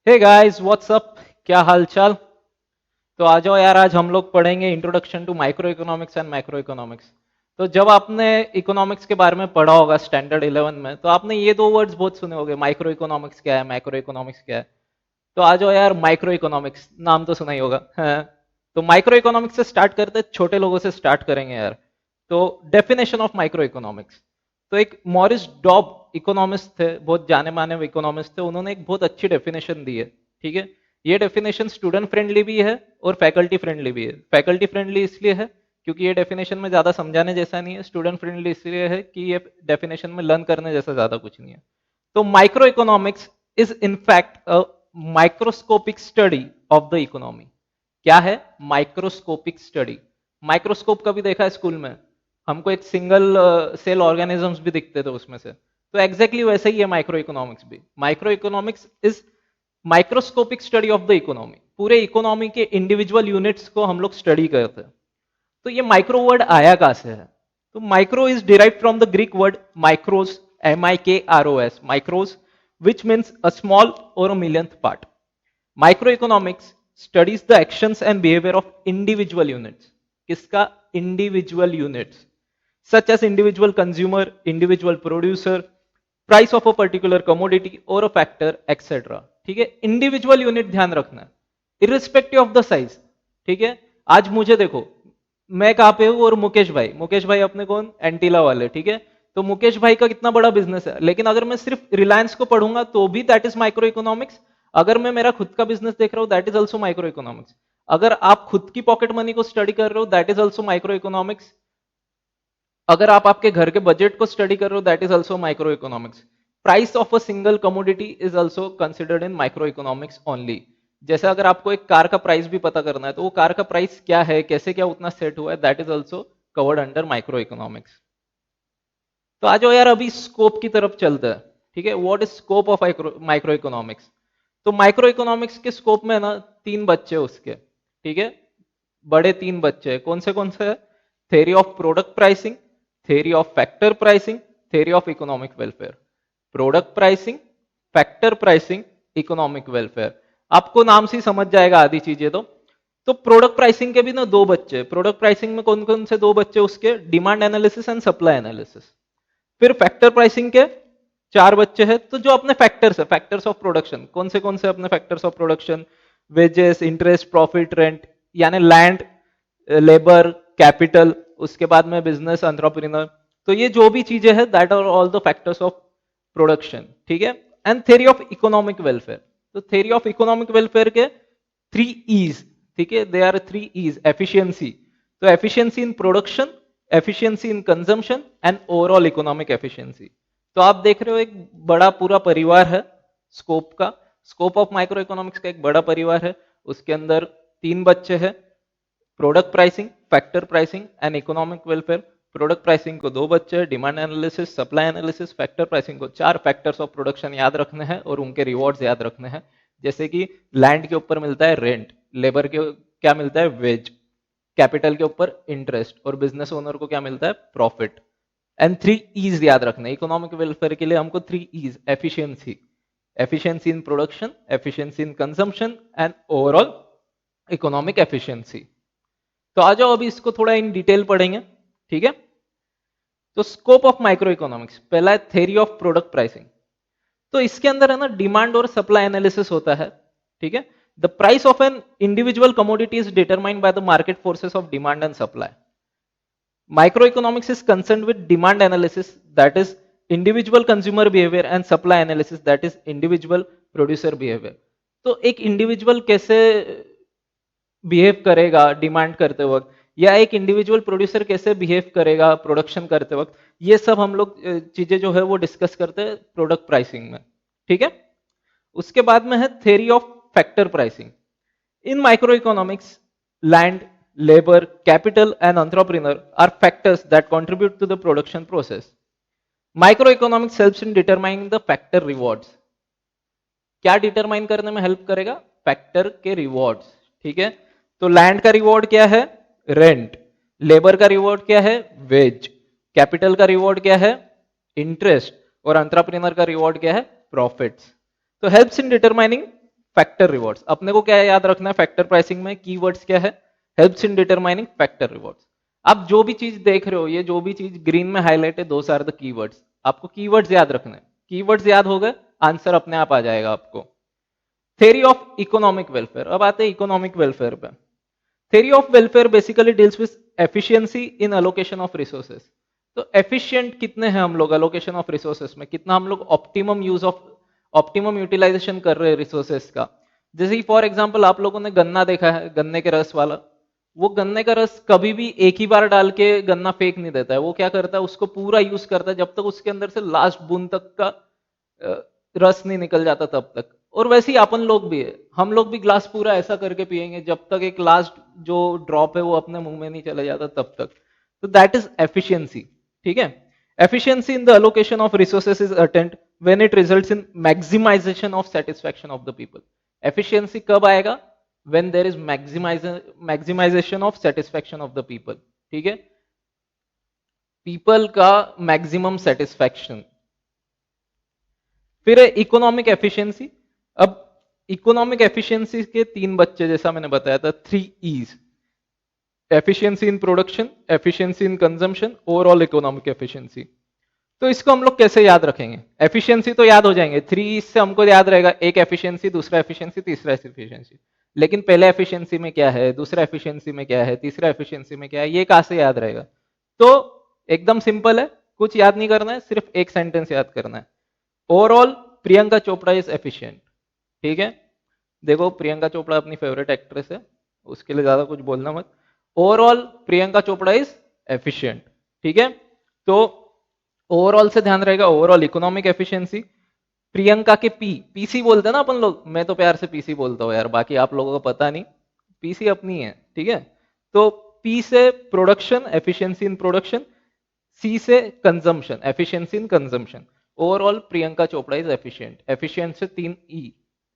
Hey guys what's up. क्या हाल चाल। तो आ जाओ यार, आज हम लोग पढ़ेंगे introduction to micro economics and macro economics. तो जब आपने इकोनॉमिक्स के बारे में पढ़ा होगा स्टैंडर्ड 11 में, तो आपने ये दो वर्ड्स बहुत सुने होंगे, माइक्रो इकोनॉमिक्स क्या है, मैक्रो इकोनॉमिक्स क्या है। तो आ जाओ यार, माइक्रो इकोनॉमिक्स नाम तो सुना ही होगा। हाँ। तो माइक्रो इकोनॉमिक्स से स्टार्ट करते हैं, छोटे लोगों से स्टार्ट करेंगे यार। तो डेफिनेशन ऑफ माइक्रो इकोनॉमिक्स। तो एक मॉरिस डॉब इकोनॉमिस्ट थे, बहुत जाने माने इकोनॉमिस्ट थे, उन्होंने एक बहुत अच्छी डेफिनेशन दी है। ठीक है। ये डेफिनेशन स्टूडेंट फ्रेंडली भी है और फैकल्टी फ्रेंडली भी है। फैकल्टी फ्रेंडली इसलिए है क्योंकि ये डेफिनेशन में ज्यादा समझाने जैसा नहीं है। स्टूडेंट फ्रेंडली इसलिए है कि ये डेफिनेशन में लर्न करने जैसा ज्यादा कुछ नहीं है। तो micro economics is in fact a microscopic study of the economy. क्या है माइक्रोस्कोपिक स्टडी? माइक्रोस्कोप कभी देखा है स्कूल में? हमको एक सिंगल सेल ऑर्गेनिजम्स भी दिखते थे उसमें से। तो एग्जैक्टली वैसे ही है माइक्रो इकोनॉमिक्स भी। Micro economics is microscopic study of the economy. पूरे इकोनॉमी के इंडिविजुअल यूनिट्स को हम लोग स्टडी करते हैं। तो ये माइक्रो वर्ड आया कहां से है? तो micro is derived from the Greek word micros, MIKROS, micros, which means a small और a millionth part. Microeconomics studies the actions and behaviour of individual units. किसका? Individual units, such as individual consumer, individual producer, price of a particular commodity और a factor etcetera. ठीक है, individual unit ध्यान रखना, irrespective of the size. ठीक है। आज मुझे देखो, मैं कहां पे हूं और मुकेश भाई अपने कौन? एंटीला वाले। ठीक है। तो मुकेश भाई का कितना बड़ा बिजनेस है, लेकिन अगर मैं सिर्फ रिलायंस को पढ़ूंगा तो भी दैट इज माइक्रो इकोनॉमिक्स। अगर मैं मेरा खुद का बिजनेस देख रहा हूं that is also micro economics. अगर आप खुद की पॉकेट मनी को स्टडी कर रहे हो that is also micro economics. अगर आप आपके घर के बजट को स्टडी कर रहे हो that is also micro economics. Price of a single commodity is also considered in micro economics only. जैसे अगर आपको एक कार का प्राइस भी पता करना है तो वो कार का प्राइस क्या है, कैसे क्या उतना सेट हुआ है, that is also covered under micro economics. तो आ जाओ यार, अभी स्कोप की तरफ चलते हैं। ठीक है, what is scope of micro economics? तो माइक्रो इकोनॉमिक्स के स्कोप में ना तीन बच्चे उसके। ठीक है, बड़े तीन बच्चे हैं। कौन से है? Theory of product pricing, theory of factor pricing, theory of economic welfare. Product pricing, factor pricing, economic welfare. आपको नाम से ही समझ जाएगा आधी चीजें। तो प्रोडक्ट प्राइसिंग के भी ना दो बच्चे। प्रोडक्ट प्राइसिंग में कौन कौन से दो बच्चे उसके? Demand analysis and supply analysis. फिर फैक्टर प्राइसिंग के चार बच्चे हैं। तो जो अपने फैक्टर्स है, फैक्टर्स ऑफ प्रोडक्शन, कौन से अपने factors of production? Wages, interest, profit, rent, यानी लैंड, लेबर, कैपिटल, उसके बाद में बिजनेस, एंटरप्रेन्योर। तो ये जो भी चीजें हैं that are all the factors of production. ठीक है। And theory of economic welfare. तो थ्योरी ऑफ इकोनॉमिक वेलफेयर के थ्री ईज। ठीक है, they are three ease. Efficiency, तो efficiency in production, efficiency in consumption and overall economic efficiency. तो आप देख रहे हो एक बड़ा पूरा परिवार है स्कोप का। स्कोप ऑफ माइक्रो इकोनॉमिक्स का एक बड़ा परिवार है। उसके अंदर तीन बच्चे हैं, product pricing, factor pricing and economic welfare. Product pricing को दो बच्चे हैं, demand analysis, supply analysis. Factor pricing को चार फैक्टर्स ऑफ प्रोडक्शन याद रखने हैं और उनके रिवॉर्ड्स याद रखने हैं। जैसे कि लैंड के ऊपर मिलता है रेंट, लेबर के क्या मिलता है? वेज, कैपिटल के ऊपर इंटरेस्ट, और बिजनेस ओनर को क्या मिलता है? प्रॉफिट। एंड थ्री ईज याद रखना इकोनॉमिक वेलफेयर के लिए हमको। Three ease: efficiency, efficiency in production, efficiency in consumption and overall economic efficiency. तो आ जाओ अभी इसको थोड़ा इन डिटेल पढ़ेंगे। ठीक है। तो स्कोप ऑफ माइक्रो इकोनॉमिक्स, पहला है थ्योरी ऑफ प्रोडक्ट प्राइसिंग। तो इसके अंदर है ना डिमांड और सप्लाई एनालिसिस होता है। ठीक है। The price of an individual commodity is determined by the market forces of demand and supply. Microeconomics is concerned with demand analysis, that is individual consumer behavior, and supply analysis, that is individual producer behavior. तो एक individual कैसे behave करेगा demand करते वक्त, या एक individual producer कैसे behave करेगा प्रोडक्शन करते वक्त, ये सब हम लोग चीजें जो है वो डिस्कस करते हैं प्रोडक्ट प्राइसिंग में। ठीक है। उसके बाद में है theory of factor pricing. In microeconomics, land, labor, capital, and entrepreneur are factors that contribute to the production process. Microeconomics helps in determining the factor rewards. क्या डिटरमाइन करने में हेल्प करेगा? फैक्टर के रिवॉर्ड्स। ठीक है। तो लैंड का reward क्या है? रेंट। लेबर का रिवॉर्ड क्या है? वेज। कैपिटल का रिवॉर्ड क्या है? इंटरेस्ट। और एंटरप्रेन्योर का रिवॉर्ड क्या है? प्रॉफिट्स। तो helps in determining factor rewards. अपने को क्या याद रखना है फैक्टर प्राइसिंग में? कीवर्ड्स क्या है? Helps in determining factor rewards. आप जो भी चीज देख रहे हो, ये जो भी चीज ग्रीन में हाईलाइट है, दोस आर द कीवर्ड्स। आपको कीवर्ड्स याद रखना है। कीवर्ड्स याद हो गए, आंसर अपने आप आ जाएगा आपको। Theory of economic welfare. अब आते हैं इकोनॉमिक वेलफेयर पे। Theory of welfare basically deals with efficiency in allocation of resources. तो एफिशिएंट कितने हैं हम लोग अलोकेशन ऑफ रिसोर्सेज में, कितना हम लोग ऑप्टिमम यूटिलाइजेशन कर रहे हैं रिसोर्सेज का। जैसे फॉर एग्जांपल आप लोगों ने गन्ना देखा है, गन्ने के रस वाला। वो गन्ने का रस कभी भी एक ही बार डाल के गन्ना फेंक नहीं देता है। वो क्या करता है, उसको पूरा यूज करता है जब तक उसके अंदर से लास्ट बूंद तक का रस नहीं निकल जाता तब तक। और वैसे ही अपन लोग भी है, हम लोग भी ग्लास पूरा ऐसा करके पिएंगे जब तक एक लास्ट जो ड्रॉप है वो अपने मुंह में नहीं चला जाता तब तक। तो दैट इज एफिशिएंसी। ठीक है, efficiency in the allocation of resources is attained when it results in maximisation of satisfaction of the people. Efficiency कब आएगा? When there is maximisation of satisfaction of the people. ठीक है, people का maximum satisfaction. फिर है economic efficiency. अब economic efficiency के तीन बच्चे, जैसा मैंने बताया था, 3 E's: efficiency in production, efficiency in consumption, overall economic efficiency. तो इसको हम लोग कैसे याद रखेंगे? एफिशिएंसी तो याद हो जाएंगे, 3 E's से हमको याद रहेगा, एक एफिशिएंसी, दूसरा एफिशिएंसी, तीसरा एफिशिएंसी। लेकिन पहले एफिशिएंसी में क्या है, दूसरा एफिशिएंसी में क्या है, तीसरा एफिशिएंसी में क्या है, ये कहां से याद रहेगा? तो एकदम सिंपल है, कुछ याद नहीं करना है, सिर्फ एक सेंटेंस याद करना है। Overall Priyanka Chopra is efficient. ठीक है, देखो प्रियंका चोपड़ा अपनी फेवरेट एक्ट्रेस है, उसके लिए ज्यादा कुछ बोलना मत। Overall Priyanka Chopra is efficient. ठीक है, तो ओवरऑल से ध्यान रहेगा, ओवरऑल इकोनॉमिक एफिशिएंसी। प्रियंका के पीसी बोलते हैं ना अपन लोग, मैं तो प्यार से पीसी बोलता हूँ यार, बाकी आप लोगों को पता नहीं, पीसी अपनी है। ठीक है, तो पी से production, efficiency in production. C से consumption, efficiency in consumption. Overall Priyanka Chopra is efficient. Efficient से 3 E: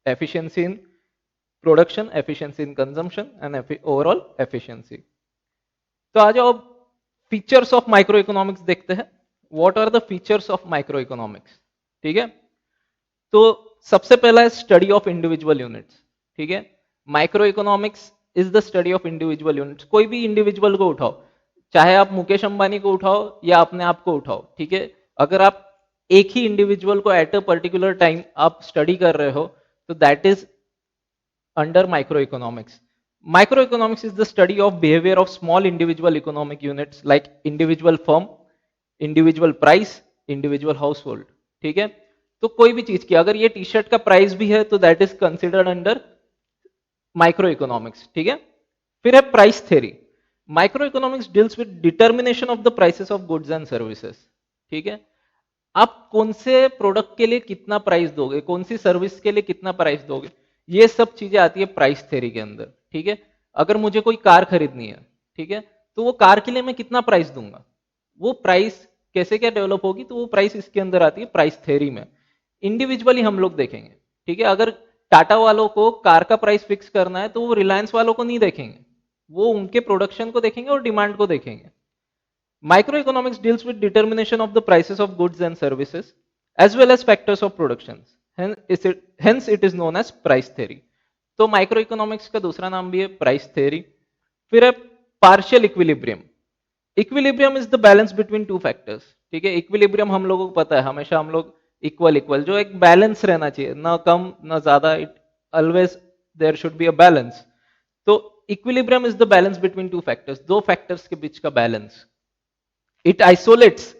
efficiency in production, efficiency in consumption and overall efficiency. तो आ जाओ फीचर्स ऑफ माइक्रो इकोनॉमिक्स देखते हैं। What are the features of micro economics? ठीक है, तो सबसे पहला है स्टडी ऑफ इंडिविजुअल यूनिट्स। ठीक है, micro economics is the study of individual units. कोई भी इंडिविजुअल को उठाओ, चाहे आप मुकेश अंबानी को उठाओ या अपने आप को उठाओ। ठीक है, अगर आप एक ही इंडिविजुअल को एट अ पर्टिकुलर टाइम आप स्टडी कर रहे हो, तो that is under micro economics. Micro economics is the study of behaviour of small individual economic units like individual firm, individual price, individual house hold. ठीक है, तो कोई भी चीज की अगर ये टी शर्ट का प्राइस भी है तो that is considered under micro economics. ठीक है, फिर है price theory. Micro economics deals with determination of the prices of goods and services. ठीक है, आप कौन से प्रोडक्ट के लिए कितना प्राइस दोगे, कौन सी सर्विस के लिए कितना प्राइस दोगे, ये सब चीजें आती है प्राइस थ्योरी के अंदर। ठीक है, अगर मुझे कोई कार खरीदनी है, ठीक है, तो वो कार के लिए मैं कितना प्राइस दूंगा, वो प्राइस कैसे क्या डेवलप होगी, तो वो प्राइस इसके अंदर आती है प्राइस थ्योरी में। इंडिविजुअली हम लोग देखेंगे। ठीक है, अगर टाटा वालों को कार का प्राइस फिक्स करना है तो वो रिलायंस वालों को नहीं देखेंगे, वो उनके प्रोडक्शन को देखेंगे और डिमांड को देखेंगे। Microeconomics deals with determination of the prices of goods and services as well as factors of production. Hence it is known as price theory. तो माइक्रो इकोनॉमिक्स का दूसरा नाम भी है प्राइस थ्योरी। फिर है partial equilibrium. Equilibrium is the balance between two factors. ठीक है, इक्विलिब्रियम हम लोगों को पता है, हमेशा हम लोग इक्वल इक्वल, जो एक बैलेंस रहना चाहिए, ना कम ना ज्यादा, it always there should be a balance. तो equilibrium is the balance between two factors, दो फैक्टर्स के बीच का बैलेंस। इट आइसोलेट्स,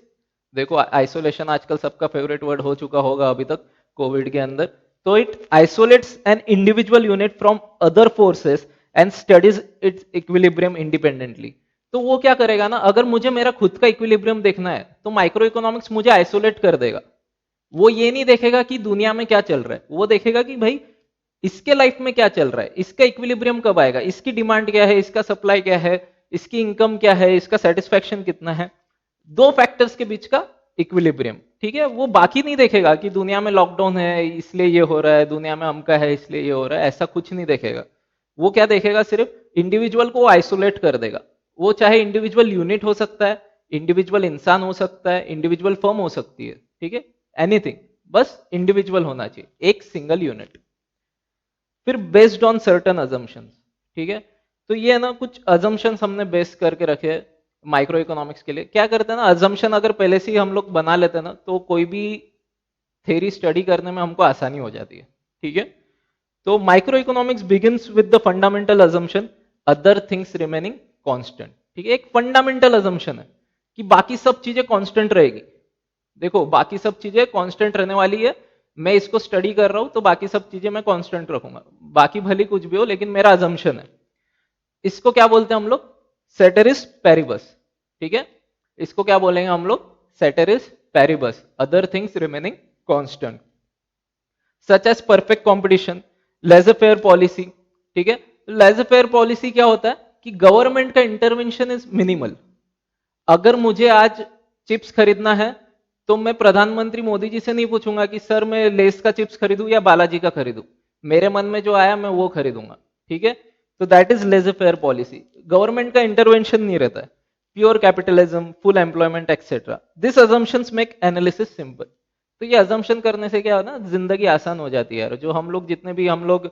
देखो आइसोलेशन आजकल सबका फेवरेट वर्ड हो चुका होगा अभी तक कोविड के अंदर। तो it isolates an individual unit from other forces and studies it's equilibrium independently. तो वो क्या करेगा ना, अगर मुझे मेरा खुद का इक्विलिब्रियम देखना है तो माइक्रो इकोनॉमिक्स मुझे आइसोलेट कर देगा। वो ये नहीं देखेगा कि दुनिया में क्या चल रहा है, वो देखेगा कि भाई इसके लाइफ में क्या चल रहा है, इसका इक्विलिब्रियम कब आएगा, इसकी डिमांड क्या है, इसका सप्लाई क्या है, इसकी इनकम क्या है, इसका सेटिस्फेक्शन कितना है, दो फैक्टर्स के बीच का इक्विलिब्रियम। ठीक है, वो बाकी नहीं देखेगा कि दुनिया में लॉकडाउन है इसलिए ये हो रहा है, दुनिया में अमका है इसलिए ये हो रहा है, ऐसा कुछ नहीं देखेगा। वो क्या देखेगा, सिर्फ इंडिविजुअल को आइसोलेट कर देगा। वो चाहे इंडिविजुअल यूनिट हो सकता है, इंडिविजुअल इंसान हो सकता है, इंडिविजुअल फर्म हो सकती है। ठीक है, एनीथिंग, बस इंडिविजुअल होना चाहिए, एक सिंगल यूनिट। फिर बेस्ड ऑन सर्टन अजम्पशंस, ठीक है। तो ये है ना कुछ अजम्पशंस हमने बेस करके रखे हैं माइक्रो इकोनॉमिक्स के लिए। क्या करते हैं ना, अजम्पशन अगर पहले से ही हम लोग बना लेते हैं ना, तो कोई भी थ्योरी स्टडी करने में हमको आसानी हो जाती है, ठीक है। तो micro economics begins with the fundamental assumption other things remaining constant, ठीक है। एक फंडामेंटल अजम्पशन है कि बाकी सब चीजें कांस्टेंट रहेगी। देखो बाकी सब चीजें कांस्टेंट रहने वाली है, मैं इसको स्टडी कर रहा हूं तो बाकी सब चीजें मैं कांस्टेंट रखूंगा, बाकी भले कुछ भी हो, लेकिन मेरा अजम्पशन है। इसको क्या बोलते हैं हम लोग, सेटेरिस पेरिबस, ठीक है। इसको क्या बोलेंगे हम लोग, ceteris paribus, other things remaining constant, such as perfect competition, laissez faire policy, ठीक है। लेजर फेयर पॉलिसी क्या होता है कि गवर्नमेंट का इंटरवेंशन इज मिनिमल। अगर मुझे आज चिप्स खरीदना है तो मैं प्रधानमंत्री मोदी जी से नहीं पूछूंगा कि सर मैं लेस का चिप्स खरीदूं या बालाजी का खरीदूं, मेरे मन में जो आया मैं वो खरीदूंगा, ठीक है। तो that is laissez faire policy, government का इंटरवेंशन नहीं रहता है। Pure capitalism, full employment etcetera, this assumptions make analysis simple. तो ये अजम्पशन करने से क्या है ना, जिंदगी आसान हो जाती है यार। जो हम लोग जितने भी हम लोग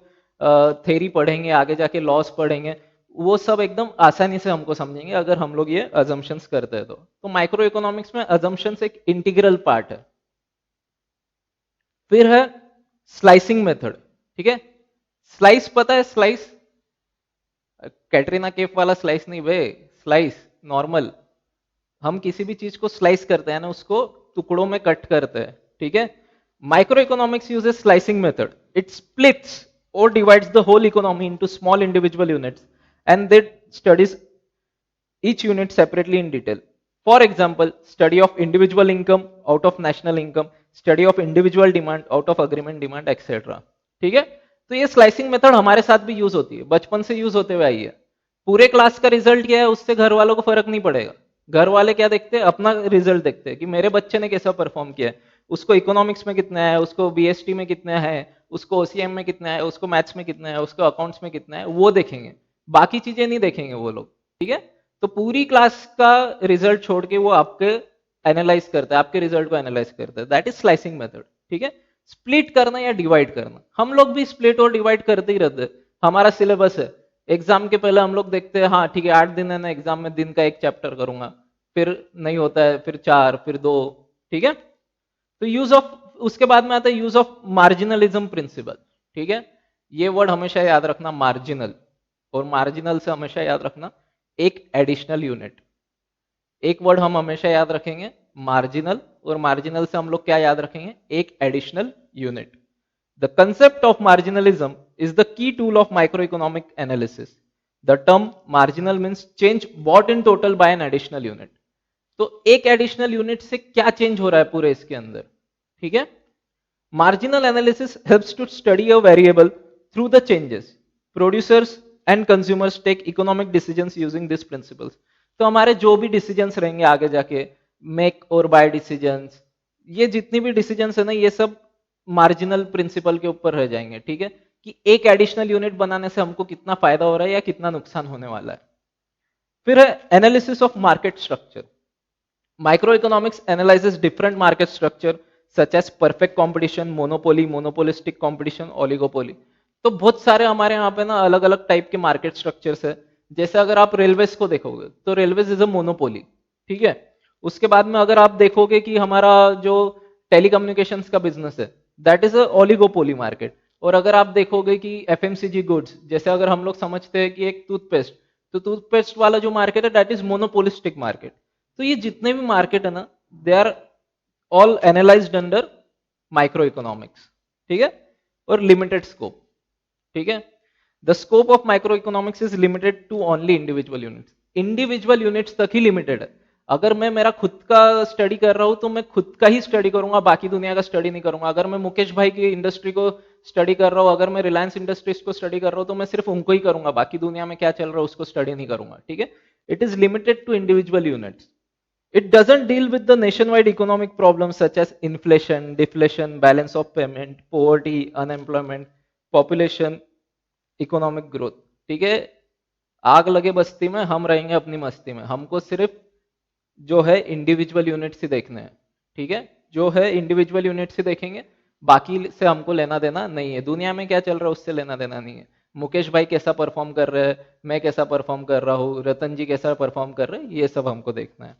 थ्योरी पढ़ेंगे, आगे जाके लॉस पढ़ेंगे, वो सब एकदम आसानी से हमको समझेंगे अगर हम लोग ये अजम्पशंस करते हैं। तो माइक्रो इकोनॉमिक्स में अजम्पशंस एक इंटीग्रल पार्ट है। फिर है स्लाइसिंग मेथड, ठीक है। स्लाइस पता है, स्लाइस कैटरीना कैफ वाला स्लाइस नहीं बे, स्लाइस नॉर्मल। हम किसी भी चीज को स्लाइस करते हैं ना, उसको टुकड़ों में कट करते हैं, ठीक है। Micro economics uses slicing method, it splits और divides the whole economy into small individual units and they studies each unit separately in detail. For example, study of individual income out of national income, study of individual demand out of agreement demand, etc. ठीक है। तो ये slicing method हमारे साथ भी use होती है, बचपन से यूज होते हुए आई है। पूरे क्लास का रिजल्ट क्या है उससे घर वालों को फर्क नहीं पड़ेगा। घर वाले क्या देखते हैं, अपना रिजल्ट देखते हैं कि मेरे बच्चे ने कैसा परफॉर्म किया है, उसको इकोनॉमिक्स में कितना है, उसको बीएसटी में कितना है, उसको ओसीएम में कितना है, उसको मैथ्स में कितना है, उसको अकाउंट्स में कितना है, वो देखेंगे। बाकी चीजें नहीं देखेंगे वो लोग, ठीक है। तो पूरी क्लास का रिजल्ट छोड़ के वो आपके एनालाइज करता है, आपके रिजल्ट को एनालाइज करता है, दैट इज स्लाइसिंग मेथड, ठीक है। स्प्लिट करना या डिवाइड करना, हम लोग भी स्प्लिट और डिवाइड करते ही रहते हैं। हमारा सिलेबस है, एग्जाम के पहले हम लोग देखते हैं, हाँ ठीक है 8 दिन है ना एग्जाम में, दिन का एक चैप्टर करूंगा, फिर नहीं होता है, फिर 4, फिर 2, ठीक है। तो यूज ऑफ, उसके बाद में आता है यूज ऑफ मार्जिनलिज्म प्रिंसिपल, ठीक है। ये वर्ड हमेशा याद रखना, मार्जिनल, और मार्जिनल से हमेशा याद रखना एक एडिशनल यूनिट। एक वर्ड हम हमेशा याद रखेंगे मार्जिनल, और मार्जिनल से हम लोग क्या याद रखेंगे, एक additional unit. The concept of marginalism is the key tool of micro economic analysis. The term marginal means change bought in total by an additional unit. तो एक एडिशनल यूनिट से क्या चेंज हो रहा है पूरे इसके अंदर, ठीक है। Marginal analysis helps to study a variable through the changes. Producers and consumers take economic decisions using these principles. तो हमारे जो भी डिसीजंस रहेंगे आगे जाके, मेक और बाय डिसीजंस, ये जितनी भी डिसीजंस है ना, ये सब मार्जिनल प्रिंसिपल के ऊपर रह जाएंगे, ठीक है। कि एक एडिशनल यूनिट बनाने से हमको कितना फायदा हो रहा है या कितना नुकसान होने वाला है। फिर है analysis of market structure. Microeconomics analyzes different market structure such as perfect competition, monopoly, monopolistic competition, oligopoly. तो बहुत सारे हमारे यहाँ पे ना अलग अलग टाइप के मार्केट स्ट्रक्चर्स है। जैसे अगर आप रेलवेज को देखोगे तो रेलवेज इज अ मोनोपोली, ठीक है। उसके बाद में अगर आप देखोगे कि हमारा जो टेलीकम्युनिकेशंस का बिजनेस है, that is a oligopoly market. और अगर आप देखोगे कि एफएमसीजी गुड्स, जैसे अगर हम लोग समझते हैं कि एक टूथपेस्ट, तो टूथपेस्ट वाला जो मार्केट है दैट इज मोनोपोलिस्टिक मार्केट। तो ये जितने भी मार्केट है ना, they are all analysed under micro economics, ठीक है। और लिमिटेड स्कोप, ठीक है। The scope of micro economics is limited to only individual units. Individual units तक ही लिमिटेड है। अगर मैं मेरा खुद का स्टडी कर रहा हूं तो मैं खुद का ही स्टडी करूंगा, बाकी दुनिया का स्टडी नहीं करूंगा। अगर मैं मुकेश भाई की इंडस्ट्री को स्टडी कर रहा हूं, अगर मैं रिलायंस इंडस्ट्रीज को स्टडी कर रहा हूं, तो मैं सिर्फ उनको ही करूंगा, बाकी दुनिया में क्या चल रहा है उसको स्टडी नहीं करूंगा, ठीक है। It is limited to individual units. It doesn't deal with the nationwide economic problems such as inflation, deflation, balance of payment, poverty, unemployment, population, economic growth, ठीक है। आग लगे बस्ती में, हम रहेंगे अपनी मस्ती में। हमको सिर्फ जो है इंडिविजुअल यूनिट्स ही देखने हैं, ठीक है। जो है इंडिविजुअल यूनिट्स ही देखेंगे, बाकी से हमको लेना देना नहीं है, दुनिया में क्या चल रहा है उससे लेना देना नहीं है। मुकेश भाई कैसा परफॉर्म कर रहे हैं, मैं कैसा परफॉर्म कर रहा हूँ, रतन जी कैसा परफॉर्म कर रहे हैं, ये सब हमको देखना है।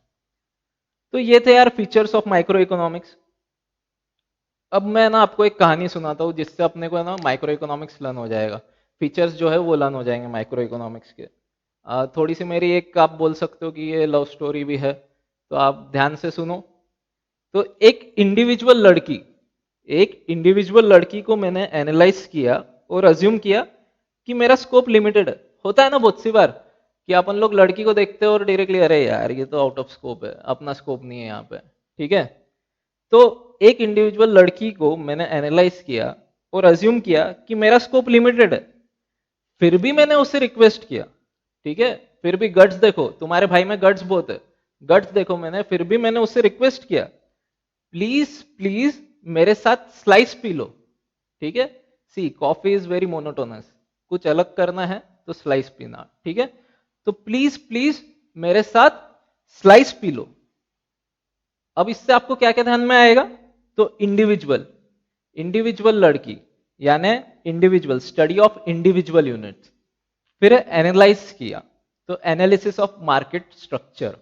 तो ये थे यार फीचर्स ऑफ माइक्रो इकोनॉमिक्स। अब मैं ना आपको एक कहानी सुनाता हूँ जिससे अपने को है ना माइक्रो इकोनॉमिक्स लर्न हो जाएगा, फीचर्स जो है वो लर्न हो जाएंगे माइक्रो इकोनॉमिक्स के। थोड़ी सी मेरी एक आप बोल सकते हो कि ये लव स्टोरी भी है, तो आप ध्यान से सुनो। तो एक इंडिविजुअल लड़की को मैंने एनालाइज किया और अज्यूम किया कि मेरा स्कोप लिमिटेड है। होता है ना बहुत सी बार कि अपन लोग लड़की को देखते हैं और डायरेक्टली अरे यार ये तो आउट ऑफ स्कोप है, अपना स्कोप नहीं है यहाँ पे, ठीक है। तो एक इंडिविजुअल लड़की को मैंने एनालाइज किया और अज्यूम किया कि मेरा स्कोप लिमिटेड है, फिर भी मैंने उससे रिक्वेस्ट किया, ठीक है। फिर भी गट्स देखो, तुम्हारे भाई में गट्स बहुत है, गट्स देखो, मैंने फिर भी मैंने उससे रिक्वेस्ट किया, प्लीज प्लीज मेरे साथ स्लाइस पी लो, ठीक है। सी कॉफी इज वेरी मोनोटोनस, कुछ अलग करना है तो स्लाइस पीना, ठीक है। तो प्लीज प्लीज मेरे साथ स्लाइस पी लो। अब इससे आपको क्या क्या ध्यान में आएगा, तो इंडिविजुअल, इंडिविजुअल लड़की यानी individual, study of individual units. फिर एनालाइज किया, तो analysis of market structure,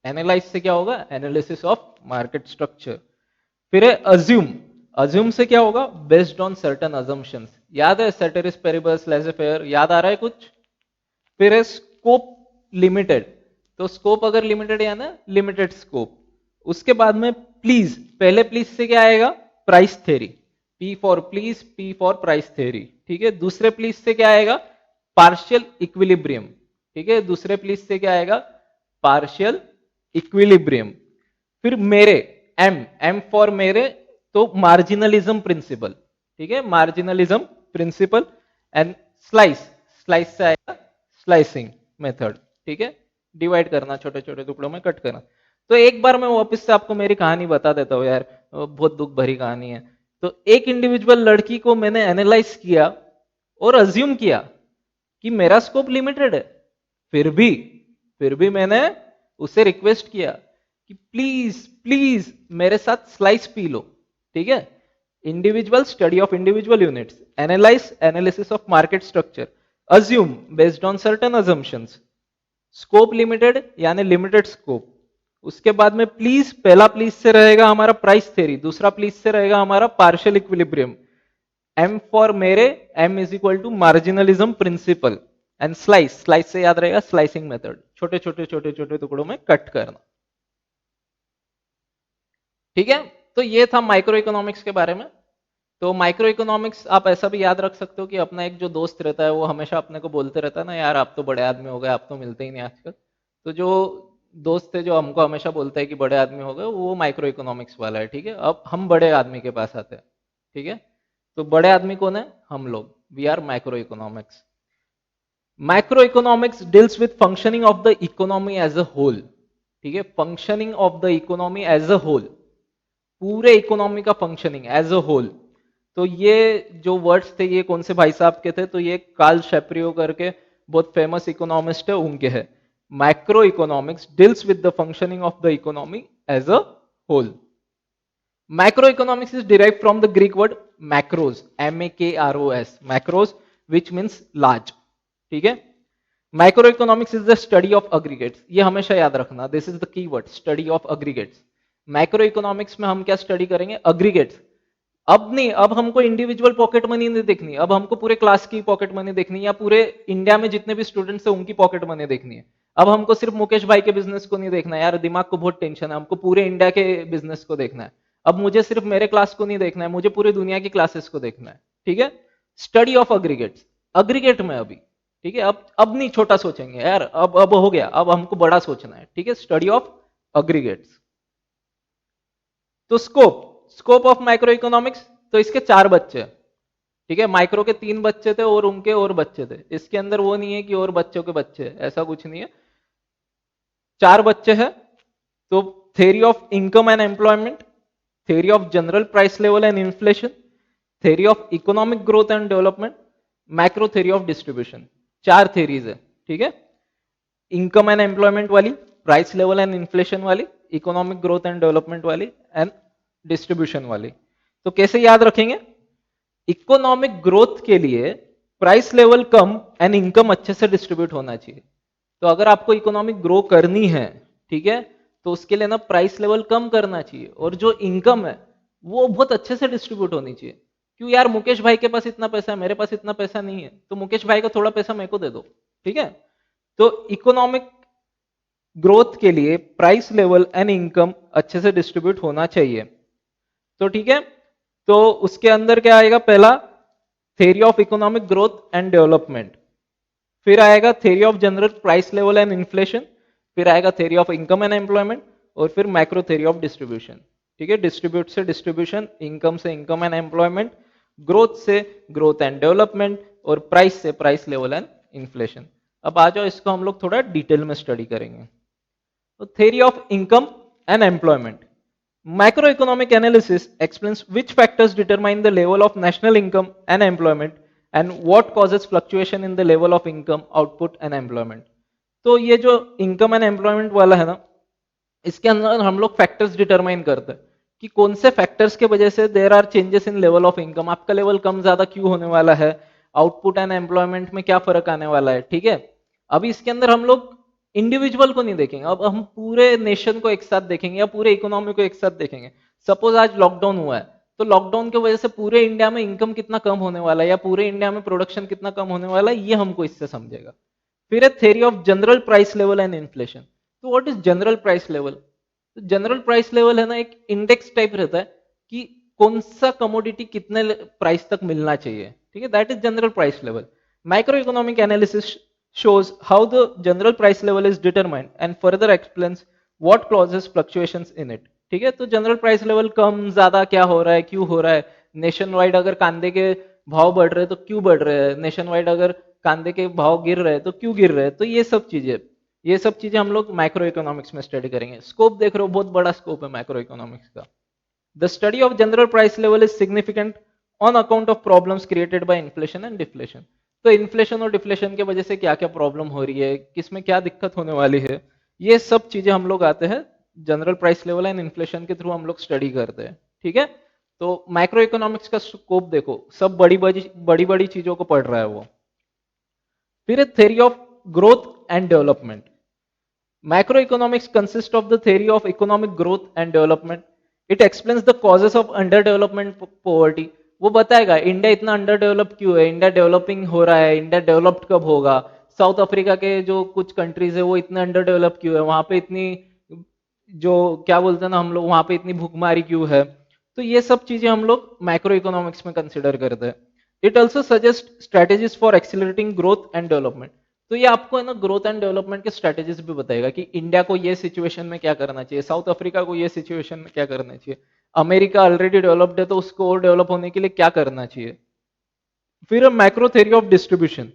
analyse से क्या होगा, एनालिसिस ऑफ मार्केट स्ट्रक्चर। फिर है अज्यूम, अज्यूम से क्या होगा, बेस्ड ऑन सर्टेन अजम्पशंस, याद है सेटेरिस पेरिबस लेज़े फेयर, याद आ रहा है कुछ। फिर है स्कोप लिमिटेड, तो स्कोप अगर लिमिटेड है ना लिमिटेड स्कोप। उसके बाद में प्लीज, पहले प्लीज से क्या आएगा, price theory, P for please, P for price theory, ठीक है। दूसरे प्लीज से क्या आएगा, पार्शियल इक्विलिब्रियम, ठीक है। दूसरे प्लीज से क्या आएगा, पार्शियल इक्विलिब्रियम। फिर मेरे, एम, एम फॉर मेरे, तो मार्जिनलिज्म प्रिंसिपल, ठीक है, मार्जिनलिज्म प्रिंसिपल। एंड स्लाइस, स्लाइस से आएगा स्लाइसिंग मेथड, ठीक है, डिवाइड करना, छोटे छोटे टुकड़ों में कट करना। तो एक बार मैं वापस से आपको मेरी कहानी बता देता हूँ यार, बहुत दुख भरी कहानी है। तो एक इंडिविजुअल लड़की को मैंने एनालाइज किया और अज्यूम किया कि मेरा स्कोप लिमिटेड है, फिर भी फिर भी मैंने उससे रिक्वेस्ट किया कि प्लीज प्लीज मेरे साथ स्लाइस पी लो, ठीक है। Individual, study of individual units, analyse, analysis of market structure, assume based on certain assumptions, scope limited यानी लिमिटेड स्कोप। उसके बाद में प्लीज, पहला प्लीज से रहेगा हमारा प्राइस थ्योरी, दूसरा प्लीज से रहेगा हमारा पार्शियल इक्विलिब्रियम। एम फॉर मेरे, M is equal to marginalism principle. And slice, slice से याद रहेगा स्लाइसिंग मेथड, छोटे छोटे छोटे छोटे टुकड़ों में कट करना, ठीक है। तो ये था माइक्रो इकोनॉमिक्स के बारे में। तो माइक्रो इकोनॉमिक्स आप ऐसा भी याद रख सकते हो कि अपना एक जो दोस्त रहता है वो हमेशा अपने को बोलते रहता है ना, यार आप तो बड़े आदमी हो गए, आप तो मिलते ही नहीं आजकल। तो जो दोस्त है जो हमको हमेशा बोलता है कि बड़े आदमी हो गए, वो माइक्रो इकोनॉमिक्स वाला है, ठीक है। अब हम बड़े आदमी के पास आते हैं, ठीक है। तो बड़े आदमी कौन है, हम लोग, we are micro economics. Micro economics deals with functioning of the economy as a whole, ठीक है, functioning of the economy as a whole, पूरे इकोनॉमी का फंक्शनिंग एज अ होल। तो ये जो वर्ड्स थे ये कौन से भाई साहब के थे, तो ये कार्ल शेप्रियो करके बहुत फेमस इकोनॉमिस्ट है, उनके है। Macro economics deals with the functioning of the economy as a whole. Macro economics is derived from the Greek word makros, MAKROS, makros which means large, ठीक है। Micro economics is the study of aggregates, ये हमेशा याद रखना, this is the key word, study of aggregates. Micro economics में हम क्या study करेंगे, अग्रीगेट्स। अब नहीं, अब हमको इंडिविजुअल पॉकेट मनी नहीं देखनी, अब हमको पूरे क्लास की पॉकेट मनी देखनी है, या पूरे इंडिया में जितने भी स्टूडेंट्स हैं उनकी पॉकेट मनी देखनी है। अब हमको सिर्फ मुकेश भाई के बिजनेस को नहीं देखना है, यार दिमाग को बहुत टेंशन है, हमको पूरे इंडिया के बिजनेस को देखना है। अब मुझे सिर्फ मेरे क्लास को नहीं देखना है, मुझे पूरी दुनिया की क्लासेस को देखना है, ठीक है। स्टडी ऑफ अग्रीगेट्स, अग्रीगेट में अभी, ठीक है। अब नहीं छोटा सोचेंगे यार, अब हो गया, अब हमको बड़ा सोचना है, ठीक है। Study of aggregates. तो scope, scope of micro economics, तो इसके 4 बच्चे हैं, ठीक है। माइक्रो के 3 बच्चे थे और उनके और बच्चे थे, इसके अंदर वो नहीं है कि और बच्चों के बच्चे, ऐसा कुछ नहीं है, 4 बच्चे हैं। तो theory of income and employment, theory of general price level and inflation, theory of economic growth and development, macro theory of distribution. 4 theories है, ठीक है। इनकम एंड एम्प्लॉयमेंट वाली, प्राइस लेवल एंड इन्फ्लेशन वाली, इकोनॉमिक ग्रोथ एंड डेवलपमेंट वाली, and distribution वाली। तो कैसे याद रखेंगे? इकोनॉमिक ग्रोथ के लिए प्राइस लेवल कम एंड इनकम अच्छे से डिस्ट्रीब्यूट होना चाहिए। तो अगर आपको इकोनॉमिक ग्रो करनी है, ठीक है, तो उसके लिए ना प्राइस लेवल कम करना चाहिए और जो इनकम है वो बहुत अच्छे से डिस्ट्रीब्यूट होनी चाहिए। क्यों यार, मुकेश भाई के पास इतना पैसा है, मेरे पास इतना पैसा नहीं है, तो मुकेश भाई को थोड़ा पैसा मेरे को दे दो, ठीक है। तो इकोनॉमिक ग्रोथ के लिए प्राइस लेवल एंड इनकम अच्छे से डिस्ट्रीब्यूट होना चाहिए। तो ठीक है, तो उसके अंदर क्या आएगा? पहला theory of economic growth and development, फिर आएगा theory of general price level and inflation, फिर आएगा theory of income and employment, और फिर माइक्रो थ्योरी ऑफ डिस्ट्रीब्यूशन। ठीक है, डिस्ट्रीब्यूट से डिस्ट्रीब्यूशन, इनकम से इनकम एंड एम्प्लॉयमेंट, ग्रोथ से ग्रोथ एंड डेवलपमेंट, और प्राइस से प्राइस लेवल एंड इन्फ्लेशन। अब आ जाओ, इसको हम लोग थोड़ा डिटेल में स्टडी करेंगे। तो theory of income and employment. Macroeconomic analysis explains which factors determine the level of national income and employment and what causes fluctuation in the level of income, output and employment. तो ये जो income and employment वाला है ना, इसके अंदर हम लोग फैक्टर्स डिटरमाइन करते हैं कि कौन से फैक्टर्स के वजह से there are changes in level of income, आपका लेवल कम ज्यादा क्यों होने वाला है, आउटपुट एंड एम्प्लॉयमेंट में क्या फर्क आने वाला है। ठीक है, अभी इसके अंदर हम लोग इंडिविजुअल को नहीं देखेंगे, अब हम पूरे नेशन को एक साथ देखेंगे या पूरे इकोनॉमी को एक साथ देखेंगे। सपोज आज लॉकडाउन हुआ है, तो लॉकडाउन की वजह से पूरे इंडिया में इनकम कितना कम होने वाला है या पूरे इंडिया में प्रोडक्शन कितना कम होने वाला है, ये हमको इससे समझेगा। फिर है theory of general price level and inflation. तो what is general price level? तो जनरल प्राइस लेवल है ना, एक इंडेक्स टाइप रहता है कि कौन सा कमोडिटी कितने प्राइस तक मिलना चाहिए। ठीक है, that is general price level. Micro economic analysis shows how the general price level is determined and further explains what causes fluctuations in it. ठीक है, तो जनरल प्राइस लेवल कम ज्यादा क्या हो रहा है, क्यों हो रहा है, नेशन वाइड अगर कांदे के भाव बढ़ रहे हैं तो क्यों बढ़ रहे हैं, नेशन वाइड अगर कांदे के भाव गिर रहे हैं तो क्यों गिर रहे हैं। तो ये सब चीजें हम लोग माइक्रो इकोनॉमिक्स में स्टडी करेंगे। स्कोप देख रहे हो, बहुत बड़ा स्कोप है माइक्रो इकोनॉमिक्स का। The study of general price level is significant on account of problems created by inflation and deflation. तो इन्फ्लेशन और डिफ्लेशन की वजह से क्या क्या प्रॉब्लम हो रही है, किसमें क्या दिक्कत होने वाली है, ये सब चीजें हम लोग आते हैं general price level and inflation के थ्रू हम लोग स्टडी करते हैं। ठीक है, तो माइक्रो इकोनॉमिक्स का स्कोप देखो, सब बड़ी बड़ी चीजों को पढ़ रहा है वो। फिर theory of growth and development. Macroeconomics consists of the theory of economic growth and development. It explains the causes of underdevelopment, poverty. वो बताएगा इंडिया इतना अंडर डेवलप क्यों है, इंडिया डेवलपिंग हो रहा है, इंडिया डेवलप्ड कब होगा, साउथ अफ्रीका के जो कुछ कंट्रीज है वो इतने अंडर डेवलप क्यों है, वहां पे इतनी जो क्या बोलते हैं ना हम लोग, वहां पे इतनी भूखमारी क्यों है। तो ये सब चीजें हम लोग माइक्रो इकोनॉमिक्स में कंसिडर करते हैं। It also suggest strategies for accelerating growth and development. तो ये आपको है ना ग्रोथ एंड डेवलपमेंट के स्ट्रेटेजीज भी बताएगा कि इंडिया को ये सिचुएशन में क्या करना चाहिए, साउथ अफ्रीका को ये सिचुएशन में क्या करना चाहिए, अमेरिका ऑलरेडी डेवलप्ड है तो उसको और डेवलप होने के लिए क्या करना चाहिए। फिर macro theory of distribution.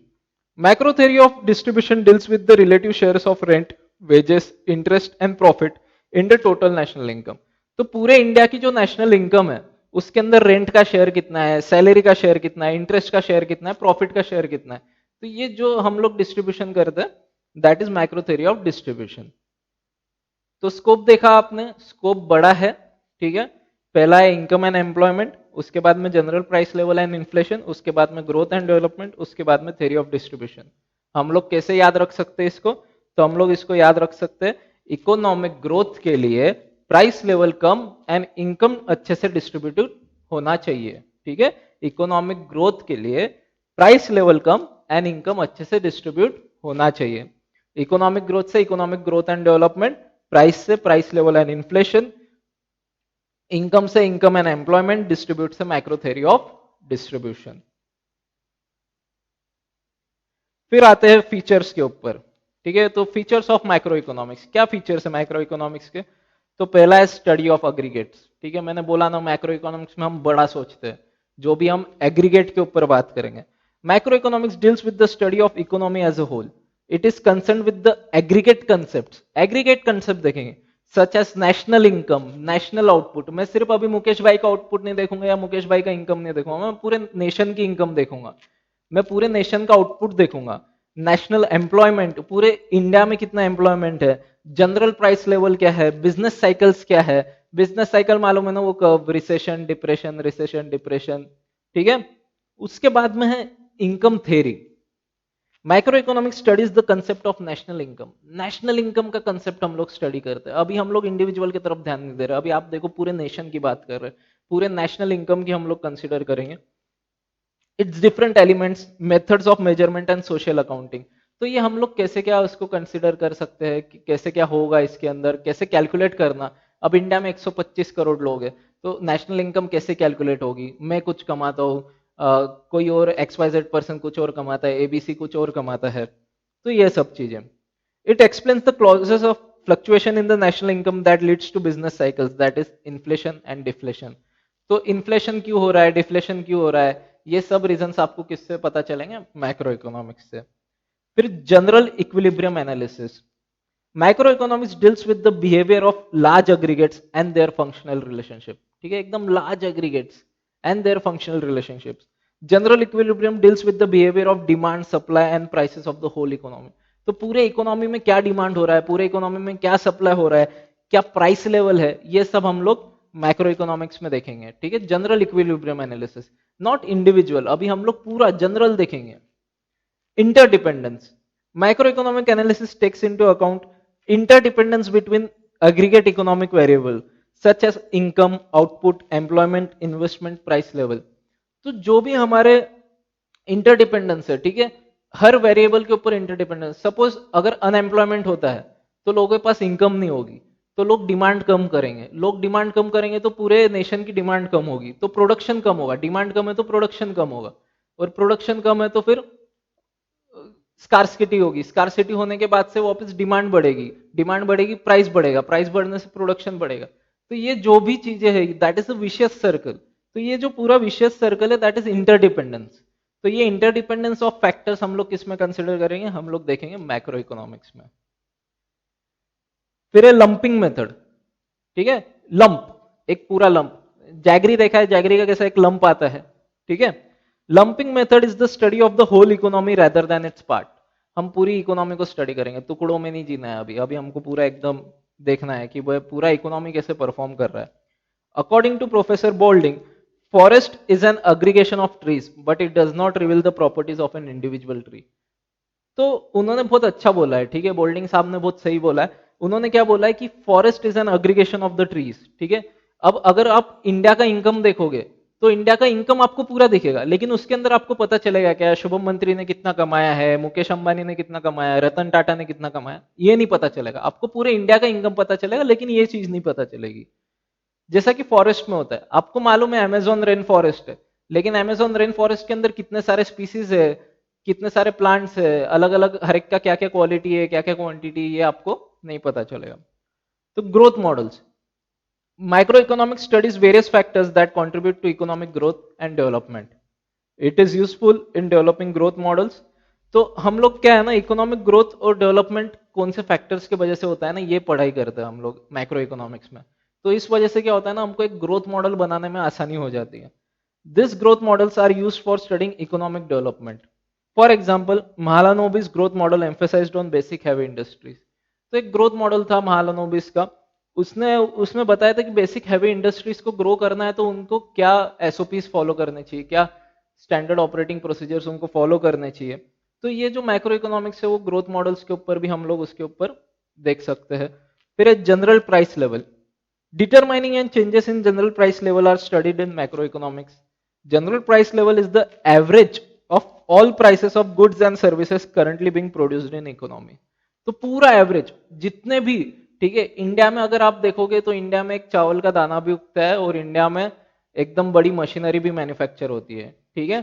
Macro theory of distribution deals with the relative shares of rent, wages, interest and profit in the total national income. तो पूरे इंडिया की जो नेशनल इनकम है उसके अंदर रेंट का शेयर कितना है, सैलरी का शेयर कितना है, इंटरेस्ट का शेयर कितना है, प्रॉफिट का शेयर कितना है। तो ये जो हम लोग डिस्ट्रीब्यूशन करते हैं that is micro theory of distribution. तो स्कोप देखा आपने, स्कोप बड़ा है। ठीक है, पहला है इनकम एंड एम्प्लॉयमेंट, उसके बाद में general price level and inflation, उसके बाद में ग्रोथ एंड डेवलपमेंट, उसके बाद में थ्योरी ऑफ डिस्ट्रीब्यूशन। हम लोग कैसे याद रख सकते हैं इसको? तो हम लोग इसको याद रख सकते हैं, इकोनॉमिक ग्रोथ के लिए प्राइस लेवल कम एंड इनकम अच्छे से डिस्ट्रीब्यूटेड होना चाहिए। ठीक है, इकोनॉमिक ग्रोथ के लिए प्राइस लेवल कम एंड इनकम अच्छे से डिस्ट्रीब्यूट होना चाहिए। इकोनॉमिक ग्रोथ से economic growth and development, price से price level and inflation, income से इनकम एंड एम्प्लॉयमेंट, डिस्ट्रीब्यूट से माइक्रो थ्योरी ऑफ डिस्ट्रीब्यूशन। फिर आते हैं फीचर्स के ऊपर। ठीक है, तो फीचर्स ऑफ माइक्रो इकोनॉमिक्स, क्या फीचर्स है माइक्रो इकोनॉमिक्स के? तो पहला है स्टडी ऑफ एग्रीगेट्स। ठीक है, मैंने बोला ना माइक्रो इकोनॉमिक्स में हम बड़ा सोचते हैं, जो भी हम एग्रीगेट के ऊपर बात करेंगे। Micro economics deals with the study of economy as a whole. It is concern with the aggregate concept. Aggregate concept देखेंगे such as national income, national output. मैं सिर्फ अभी मुकेश भाई का आउटपुट नहीं देखूंगा या मुकेश भाई का इनकम नहीं देखूंगा, मैं पूरे नेशन की इनकम देखूंगा, मैं पूरे नेशन का आउटपुट देखूंगा। नेशनल एम्प्लॉयमेंट, पूरे इंडिया में कितना एम्प्लॉयमेंट है, जनरल प्राइस लेवल क्या है, बिजनेस साइकिल्स क्या है, बिजनेस साइकिल मालूम है ना, वो curve, recession depression, recession depression, ठीक है। उसके बाद में है income theory. Micro economics studies the concept of national income. National income का कंसेप्ट हम लोग स्टडी करते हैं। अभी हम लोग इंडिविजुअल की तरफ ध्यान नहीं दे रहे, अभी आप देखो पूरे नेशन की बात कर रहे हैं, पूरे नेशनल इनकम की हम लोग कंसिडर करेंगे। It's different elements, methods of measurement and social accounting. तो ये हम लोग कैसे क्या उसको कंसिडर कर सकते हैं कि कैसे क्या होगा इसके अंदर, कैसे कैलकुलेट करना। अब इंडिया में 125 करोड़ लोग हैं, तो नेशनल इनकम कैसे कैलकुलेट होगी, मैं कुछ कमाता हूँ, कोई और XYZ पर्सन कुछ और कमाता है, ABC कुछ और कमाता है, तो ये सब चीजें। It explains the causes of fluctuation in the national income that leads to business cycles, that is inflation and deflation. तो इन्फ्लेशन क्यों हो रहा है, डिफ्लेशन क्यों हो रहा है, ये सब रीजंस आपको किससे पता चलेंगे, मैक्रो इकोनॉमिक्स से। फिर general equilibrium analysis. Macro economics deals with the behaviour of large aggregates and their functional relationship, ठीक है, एकदम large aggregates and their functional relationships. General equilibrium deals with the behaviour of demand, supply and prices of the whole economy. तो पूरे economy में क्या demand हो रहा है, पूरे इकोनॉमी में क्या सप्लाई हो रहा है, क्या प्राइस लेवल है, ये सब हम लोग मैक्रो इकोनॉमिक्स में देखेंगे, ठीक है। General equilibrium analysis, not individual, अभी हम लोग पूरा जनरल देखेंगे। Interdependence. Macroeconomic analysis takes into account interdependence between aggregate economic variable such as income, output, employment, investment, price level. तो जो भी हमारे इंटरडिपेंडेंस है, ठीक है, हर वेरिएबल के ऊपर इंटरडिपेंडेंस। सपोज अगर अनएम्प्लॉयमेंट होता है तो लोगों के पास इनकम नहीं होगी, तो लोग डिमांड कम करेंगे, लोग डिमांड कम करेंगे तो पूरे नेशन की डिमांड कम होगी, तो प्रोडक्शन कम होगा, डिमांड कम है तो प्रोडक्शन कम होगा, और प्रोडक्शन कम है तो फिर स्कार्सिटी होगी, स्कार्सिटी होने के बाद से वापस डिमांड बढ़ेगी, डिमांड बढ़ेगी, प्राइस बढ़ेगा, प्राइस बढ़ने से प्रोडक्शन बढ़ेगा। तो ये जो भी चीजें है that is a vicious circle. तो ये जो पूरा विशियस सर्कल है दैट इज इंटरडिपेंडेंस। तो ये इंटरडिपेंडेंस ऑफ फैक्टर्स हम लोग किस में कंसिडर करेंगे, हम लोग देखेंगे मैक्रो इकोनॉमिक्स में। फिर है लंपिंग मेथड, ठीक है, लंप, एक पूरा लंप। जैगरी देखा है, जैगरी का कैसा एक लंप आता है, ठीक है। Lumping method is the study of the whole economy rather than its part. हम पूरी इकोनॉमी को स्टडी करेंगे, टुकड़ों में नहीं जीना है अभी, अभी हमको पूरा एकदम देखना है कि वह पूरा इकोनॉमी कैसे परफॉर्म कर रहा है। According to professor Boulding, forest is an aggregation of trees but it does not reveal the properties of an individual tree. तो उन्होंने बहुत अच्छा बोला है, ठीक है, बोल्डिंग साहब ने बहुत सही बोला है। उन्होंने क्या बोला है कि forest is an aggregation of the trees, ठीक है। अब अगर आप इंडिया का इनकम देखोगे तो इंडिया का इनकम आपको पूरा दिखेगा, लेकिन उसके अंदर आपको पता चलेगा क्या शुभम मंत्री ने कितना कमाया है, मुकेश अंबानी ने कितना कमाया है, रतन टाटा ने कितना कमाया, ये नहीं पता चलेगा आपको। पूरे इंडिया का इनकम पता चलेगा लेकिन ये चीज नहीं पता चलेगी। जैसा कि फॉरेस्ट में होता है, आपको मालूम है अमेजोन रेन फॉरेस्ट है, लेकिन अमेजोन रेन फॉरेस्ट के अंदर कितने सारे स्पीसीज है, कितने सारे प्लांट्स है, अलग अलग हर एक का क्या क्या क्वालिटी है, क्या क्या क्वांटिटी, ये आपको नहीं पता चलेगा। तो growth models, micro economic studies various factors that contribute to economic growth and development. It is useful in developing growth models. तो हम लोग क्या है ना, इकोनॉमिक ग्रोथ और डेवलपमेंट कौन से फैक्टर्स की वजह से होता है ना, ये पढ़ाई करते हैं हम लोग मैक्रो इकोनॉमिक्स में। तो इस वजह से क्या होता है ना, हमको एक ग्रोथ मॉडल बनाने में आसानी हो जाती है। This growth models are used for studying economic development. For example, Mahalanobis growth model emphasised on basic heavy industries. तो एक ग्रोथ मॉडल था महालानोबिस का, उसने उसमें बताया था कि बेसिक हैवी इंडस्ट्रीज को ग्रो करना है तो उनको क्या एसओपीज फॉलो करने चाहिए, क्या स्टैंडर्ड ऑपरेटिंग प्रोसीजर्स उनको फॉलो करने चाहिए। तो ये जो मैक्रो इकोनॉमिक्स है वो ग्रोथ मॉडल्स के ऊपर भी हम लोग उसके ऊपर देख सकते हैं। फिर general price level, determining and changes in general price level are studied in macroeconomics. General price level is the average of all prices of goods and services currently being produced in economy. तो पूरा average जितने भी, ठीक है, India में अगर आप देखोगे तो इंडिया में एक चावल का दाना भी उगता है और इंडिया में एकदम बड़ी मशीनरी भी मैन्युफैक्चर होती है, ठीक है।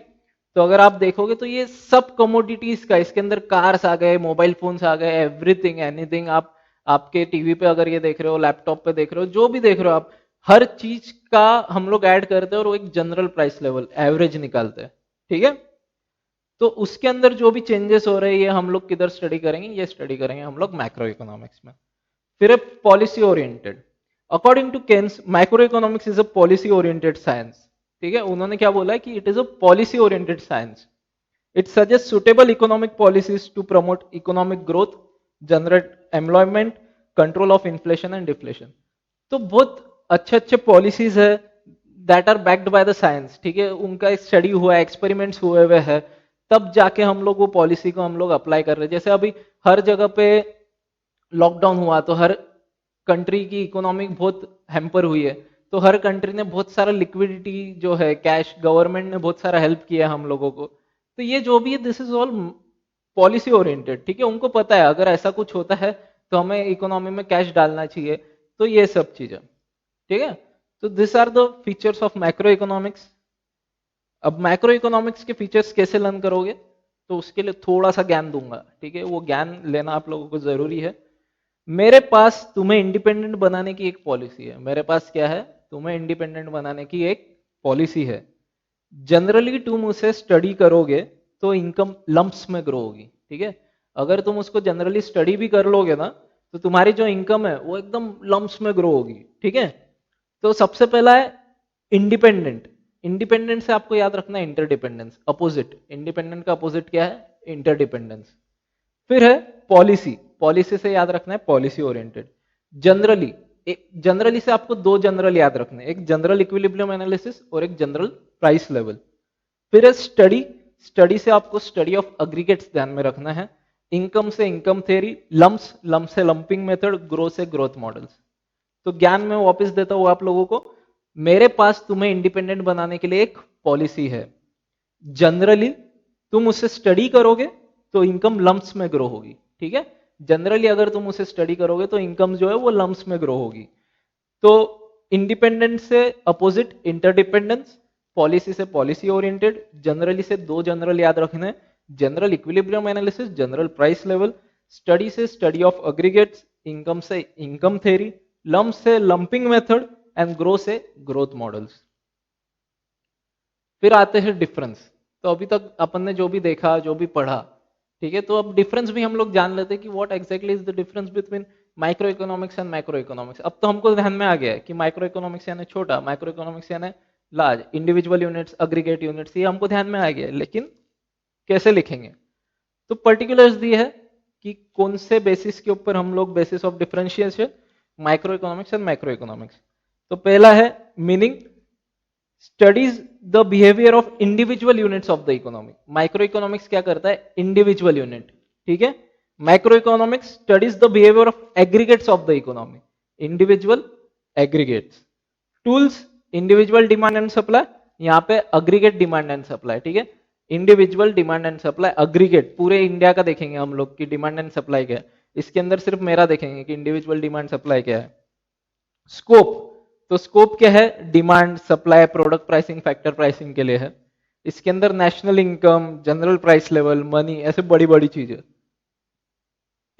तो अगर आप देखोगे तो ये सब कमोडिटीज का, इसके अंदर कार्स आ गए, मोबाइल फोन्स आ गए, एवरीथिंग एनीथिंग, आप आपके टीवी पे अगर ये देख रहे हो, लैपटॉप पे देख रहे हो, जो भी देख रहे हो आप, हर चीज का हम लोग ऐड करते हैं और वो एक जनरल प्राइस लेवल एवरेज निकालते हैं, ठीक है। तो उसके अंदर जो भी चेंजेस हो रहे हैं ये हम लोग किधर स्टडी करेंगे, ये स्टडी करेंगे हम लोग मैक्रो इकोनॉमिक्स में। फिर है policy oriented. According to Keynes, micro economics is a policy oriented science, ठीक है। उन्होंने क्या बोला है कि it is a policy oriented science. It suggest suitable economic policies to promote economic growth, generate employment, control of inflation and deflation. तो बहुत अच्छे अच्छे पॉलिसीज है that are backed by the science, ठीक है, उनका स्टडी हुआ है, एक्सपेरिमेंट्स हुए हुए हैं, तब जाके हम लोग वो पॉलिसी को हम लोग अप्लाई कर रहे हैं। जैसे अभी हर जगह पे लॉकडाउन हुआ तो हर कंट्री की इकोनॉमिक बहुत हैम्पर हुई है, तो हर कंट्री ने बहुत सारा लिक्विडिटी जो है कैश, गवर्नमेंट ने बहुत सारा हेल्प किया हम लोगों को। तो ये जो भी है this is all policy oriented, ठीक है, उनको पता है अगर ऐसा कुछ होता है तो हमें इकोनॉमी में कैश डालना चाहिए, तो ये सब चीजें, ठीक है। तो this are the features of macro economics. अब मैक्रो इकोनॉमिक्स के फीचर्स कैसे लर्न करोगे, तो उसके लिए थोड़ा सा ज्ञान दूंगा, ठीक है, वो ज्ञान लेना आप लोगों को जरूरी है। मेरे पास तुम्हें इंडिपेंडेंट बनाने की एक पॉलिसी है, मेरे पास क्या है, तुम्हें इंडिपेंडेंट बनाने की एक पॉलिसी है। जनरली तुम उसे स्टडी करोगे तो इनकम लंप्स में ग्रो होगी, ठीक है। अगर तुम उसको जनरली स्टडी भी कर लोगे ना, तो तुम्हारी जो इनकम है वो एकदम लंप्स में ग्रो होगी, ठीक है। तो सबसे पहला है इंडिपेंडेंट। इंडिपेंडेंट से आपको याद रखना है इंटरडिपेंडेंस, अपोजिट, इंडिपेंडेंट का अपोजिट क्या है, इंटरडिपेंडेंस। फिर है पॉलिसी, पॉलिसी से याद रखना है पॉलिसी ओरिएंटेड। जनरली, जनरली से आपको दो जनरल याद रखने हैं, एक जनरल इक्विलिब्रियम एनालिसिस और एक जनरल प्राइस लेवल। फिर है स्टडी, स्टडी से आपको स्टडी ऑफ एग्रीगेट्स ध्यान में रखना है। इनकम से इनकम थ्योरी, लम्प्स, लम्प से लंपिंग मेथड, ग्रोथ से ग्रोथ मॉडल्स। तो ज्ञान में वापस देता हूं आप लोगों को। मेरे पास तुम्हें इंडिपेंडेंट बनाने के लिए एक पॉलिसी है। जनरली तुम उसे स्टडी करोगे तो इनकम लम्प्स में ग्रो होगी, ठीक है। जनरली अगर तुम उसे स्टडी करोगे तो इनकम जो है वो लम्प्स में ग्रो होगी। तो इंडिपेंडेंट से अपोजिट इंटरडिपेंडेंस, पॉलिसी से पॉलिसी ओरिएंटेड। जनरली से दो जनरल याद रखना है, general equilibrium analysis, general price level. Study से स्टडी ऑफ एग्रीगेट्स, इनकम से इनकम थ्योरी, लम्प से लंपिंग मेथड एंड ग्रो से ग्रोथ मॉडल्स। फिर आते हैं डिफरेंस। तो अभी तक अपन ने जो भी देखा, जो भी पढ़ा, ठीक है, तो अब डिफरेंस भी हम लोग जान लेते हैं कि what exactly is the difference between micro economics and macro economics. अब तो हमको ध्यान में आ गया है कि माइक्रो इकोनॉमिक्स यानी छोटा, माइक्रो इकोनॉमिक्स यानी large, individual units, aggregate units, ये हमको ध्यान में आ गया है, लेकिन कैसे लिखेंगे। तो पर्टिकुलर्स दी है कि कौन से बेसिस के ऊपर हम लोग, basis of differentiation micro economics and macro economics. तो पहला है meaning, studies the behaviour of individual units of the economy. Micro economics क्या करता है, इंडिविजुअल यूनिट, ठीक है। Micro economics studies the behaviour of aggregates of the economy, individual aggregates. Tools, individual demand and supply, यहाँ पे aggregate demand and supply, ठीक है। Individual demand and supply, aggregate पूरे इंडिया का देखेंगे हम लोग कि डिमांड एंड सप्लाई क्या है, इसके अंदर सिर्फ मेरा देखेंगे कि इंडिविजुअल डिमांड सप्लाई क्या है। स्कोप, तो स्कोप क्या है, demand, supply, product pricing, factor pricing के लिए है। इसके अंदर national income, general price level, money, ऐसे बड़ी बड़ी चीजें।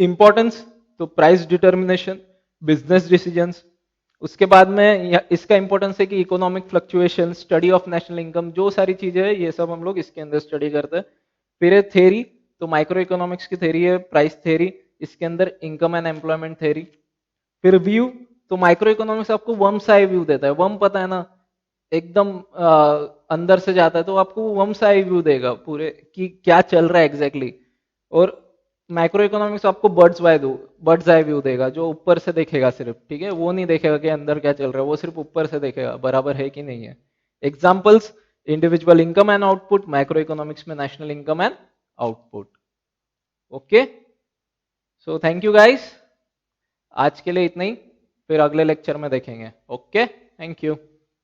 इंपॉर्टेंस, तो प्राइस डिटर्मिनेशन, बिजनेस डिसीजंस। उसके बाद में इसका इंपॉर्टेंस है कि economic fluctuation, study of national income, जो सारी चीजें है ये सब हम लोग इसके अंदर स्टडी करते हैं। फिर है थेरी, तो माइक्रो इकोनॉमिक्स की थेरी है प्राइस थेरी, इसके अंदर इनकम एंड एम्प्लॉयमेंट थेरी। फिर व्यू, तो माइक्रो इकोनॉमिक्स आपको वर्म्स आई व्यू देता है, वर्म पता है ना, एकदम अंदर से जाता है, तो आपको वर्म्स आई व्यू देगा पूरे कि क्या चल रहा है एग्जैक्टली और मैक्रो इकोनॉमिक्स आपको बर्ड्स आई व्यू देगा, जो ऊपर से देखेगा सिर्फ, ठीक है, वो नहीं देखेगा कि अंदर क्या चल रहा है, वो सिर्फ ऊपर से देखेगा बराबर है कि नहीं है। Examples, individual income and output, micro economics में national income and output. Okay, so thank you guys, आज के लिए इतना ही, फिर अगले लेक्चर में देखेंगे। Okay, thank you.